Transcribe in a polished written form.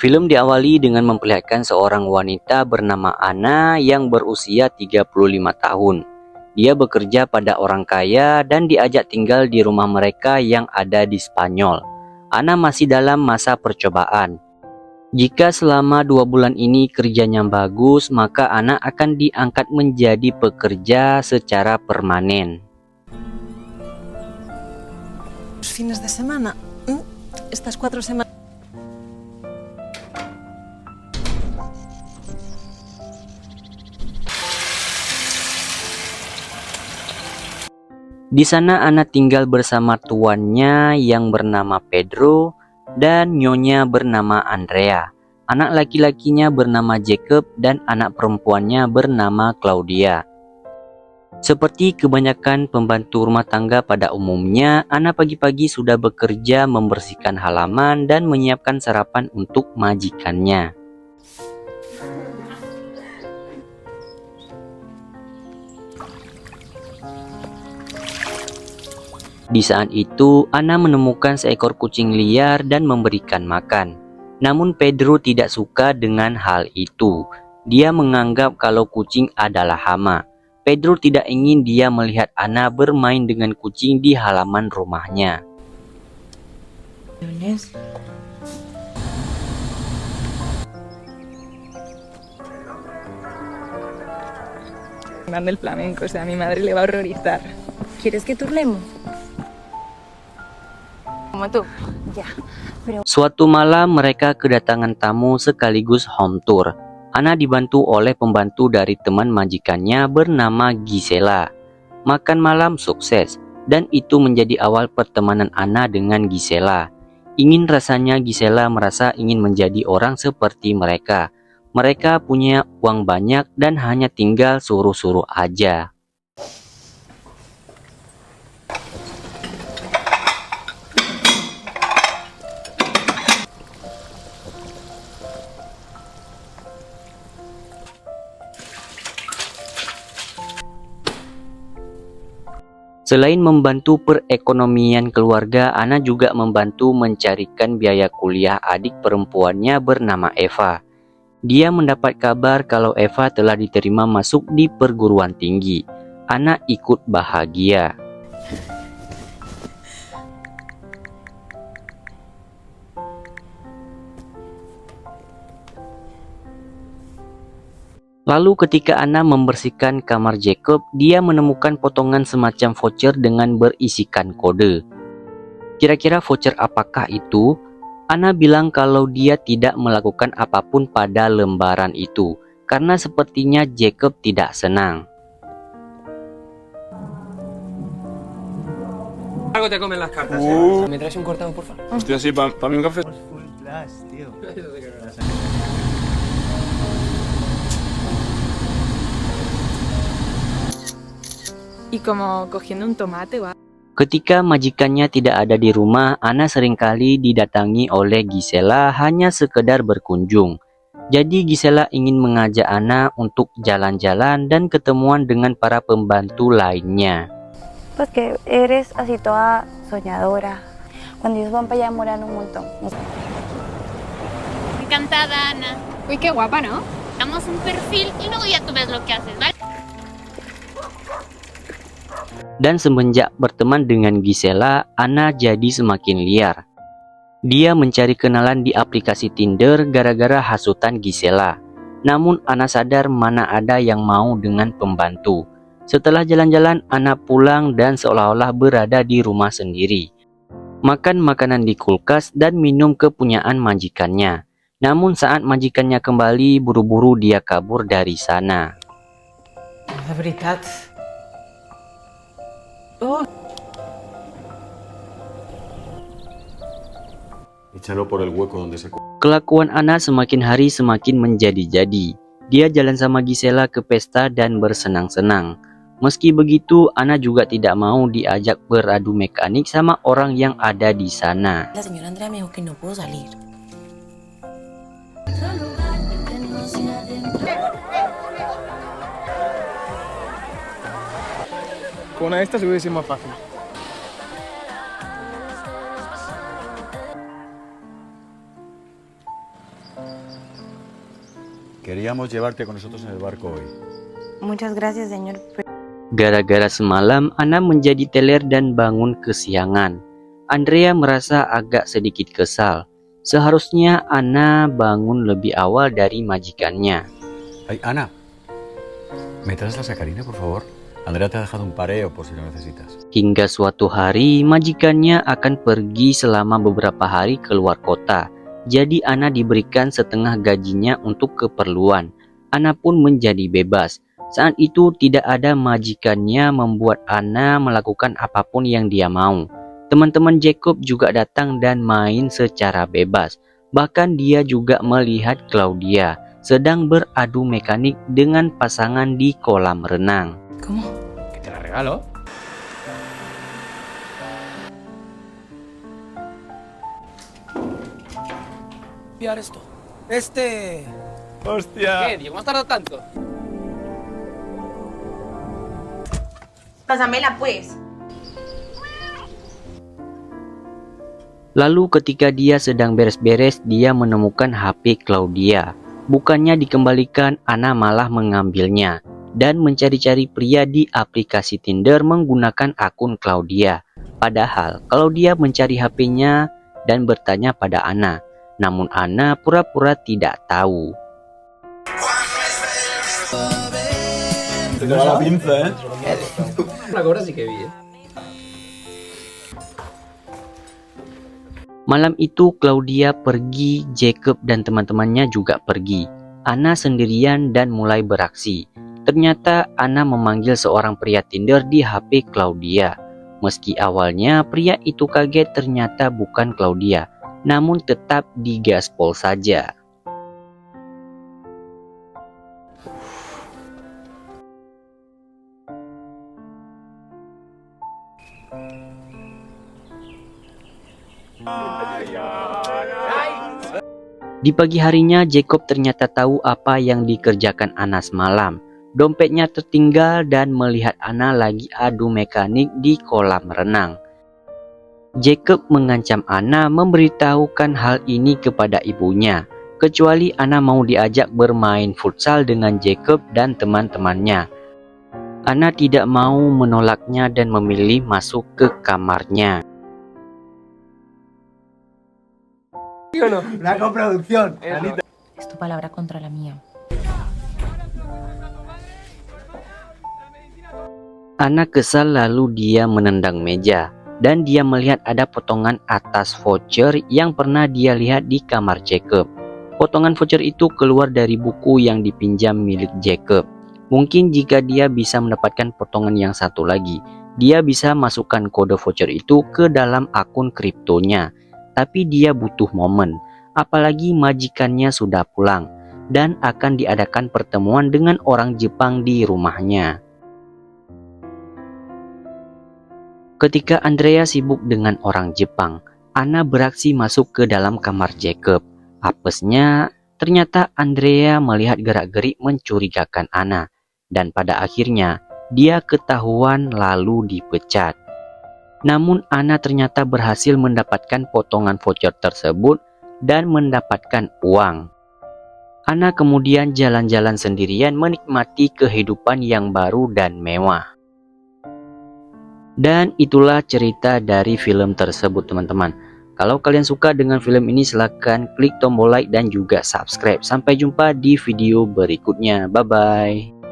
Film diawali dengan memperlihatkan seorang wanita bernama Ana yang berusia 35 tahun. Dia bekerja pada orang kaya dan diajak tinggal di rumah mereka yang ada di Spanyol. Ana masih dalam masa percobaan. Jika selama 2 bulan ini kerjanya bagus, maka Ana akan diangkat menjadi pekerja secara permanen. Fines de semana, estas 4 semanas. Di sana Ana tinggal bersama tuannya yang bernama Pedro dan nyonya bernama Andrea. Anak laki-lakinya bernama Jacob dan anak perempuannya bernama Claudia. Seperti kebanyakan pembantu rumah tangga pada umumnya, Ana pagi-pagi sudah bekerja membersihkan halaman dan menyiapkan sarapan untuk majikannya. Di saat itu, Ana menemukan seekor kucing liar dan memberikan makan. Namun Pedro tidak suka dengan hal itu. Dia menganggap kalau kucing adalah hama. Pedro tidak ingin dia melihat Ana bermain dengan kucing di halaman rumahnya. Grande el flamenco, o sea, a mi madre le va a horrorizar. ¿Quieres que turlemos? Como tú. Ya. Suatu malam mereka kedatangan tamu sekaligus home tour. Ana dibantu oleh pembantu dari teman majikannya bernama Gisela. Makan malam sukses, dan itu menjadi awal pertemanan Ana dengan Gisela. Ingin rasanya Gisela merasa ingin menjadi orang seperti mereka. Mereka punya uang banyak dan hanya tinggal suruh-suruh aja. Selain membantu perekonomian keluarga, Ana juga membantu mencarikan biaya kuliah adik perempuannya bernama Eva. Dia mendapat kabar kalau Eva telah diterima masuk di perguruan tinggi. Ana ikut bahagia. Lalu ketika Ana membersihkan kamar Jacob, dia menemukan potongan semacam voucher dengan berisikan kode. Kira-kira voucher apakah itu? Ana bilang kalau dia tidak melakukan apapun pada lembaran itu, karena sepertinya Jacob tidak senang. Algo te comen las cartas. ¿Me traes un cortado, por favor? Hostia, sí, para mí un café. Full flash, tío. Y como cogiendo un tomate o algo. Ketika majikannya tidak ada di rumah, Ana seringkali didatangi oleh Gisela hanya sekedar berkunjung. Jadi Gisela ingin mengajak Ana untuk jalan-jalan dan ketemuan dengan para pembantu lainnya. Pues que eres así toda soñadora. Cuando ellos van para allá demoran un montón. Encantada, Ana. Uy, qué guapa, ¿no? Damos un perfil y luego ya tú ves lo que haces, ¿vale? Dan semenjak berteman dengan Gisela, Ana jadi semakin liar. Dia mencari kenalan di aplikasi Tinder gara-gara hasutan Gisela. Namun Ana sadar mana ada yang mau dengan pembantu. Setelah jalan-jalan, Ana pulang dan seolah-olah berada di rumah sendiri. Makan makanan di kulkas dan minum kepunyaan majikannya. Namun saat majikannya kembali, buru-buru dia kabur dari sana. De veritat. Oh. Échalo por el hueco donde se... Kelakuan Ana semakin hari semakin menjadi-jadi. Dia jalan sama Gisela ke pesta dan bersenang-senang. Meski begitu, Ana juga tidak mau diajak beradu mekanik sama orang yang ada di sana. La señora Andrea me dijo que no puedo salir. Con una de estas hubiese sido más fácil. Queríamos llevarte con nosotros en el barco hoy. Muchas gracias, señor. Gara-gara semalam Anna menjadi teler dan bangun kesiangan. Andrea merasa agak sedikit kesal. Seharusnya Anna bangun lebih awal dari majikannya. Ay, Ana, ¿me traes la sacarina, por favor? Andrea te ha dejado un pareo por si lo necesitas. Hingga suatu hari majikannya akan pergi selama beberapa hari keluar kota. Jadi Anna diberikan setengah gajinya untuk keperluan. Anna pun menjadi bebas. Saat itu tidak ada majikannya membuat Anna melakukan apapun yang dia mau. Teman-teman Jacob juga datang dan main secara bebas. Bahkan dia juga melihat Claudia sedang beradu mekanik dengan pasangan di kolam renang. ¿Cómo? Que te la regalo. Pillar esto. ¡Hostia! ¿Qué, Diego? ¿No has tardado tanto? Pásamela, pues. Lalu ketika dia sedang beres-beres, dia menemukan HP Claudia. Bukannya dikembalikan, Anna malah mengambilnya dan mencari-cari pria di aplikasi Tinder menggunakan akun Claudia. Padahal Claudia mencari HP-nya dan bertanya pada Anna. Namun Anna pura-pura tidak tahu. Te da la pinza, ¿eh? La cobra sí que vi, Malam itu Claudia pergi, Jacob dan teman-temannya juga pergi. Anna sendirian dan mulai beraksi. Ternyata Anna memanggil seorang pria Tinder di HP Claudia. Meski awalnya pria itu kaget, ternyata bukan Claudia, namun tetap digaspol saja. Di pagi harinya, Jacob ternyata tahu apa yang dikerjakan Anna semalam. Dompetnya tertinggal dan melihat Anna lagi adu mekanik di kolam renang. Jacob mengancam Anna memberitahukan hal ini kepada ibunya, kecuali Anna mau diajak bermain futsal dengan Jacob dan teman-temannya. Anna tidak mau menolaknya dan memilih masuk ke kamarnya. ¿Sí o no? La coproducción. Es tu palabra contra la mía. Anna kesal lalu dia menendang meja. Dan dia melihat ada potongan atas voucher yang pernah dia lihat di kamar Jacob. Potongan voucher itu keluar dari buku yang dipinjam milik Jacob. Mungkin jika dia bisa mendapatkan potongan yang satu lagi, dia bisa masukkan kode voucher itu ke dalam akun kriptonya. Tapi dia butuh momen, apalagi majikannya sudah pulang dan akan diadakan pertemuan dengan orang Jepang di rumahnya. Ketika Andrea sibuk dengan orang Jepang, Anna beraksi masuk ke dalam kamar Jacob. Apesnya, ternyata Andrea melihat gerak-gerik mencurigakan Anna. Dan pada akhirnya, dia ketahuan lalu dipecat. Namun Anna ternyata berhasil mendapatkan potongan voucher tersebut dan mendapatkan uang. Anna kemudian jalan-jalan sendirian menikmati kehidupan yang baru dan mewah. Dan itulah cerita dari film tersebut, teman-teman. Kalau kalian suka dengan film ini, silahkan klik tombol like dan juga subscribe. Sampai jumpa di video berikutnya. Bye-bye.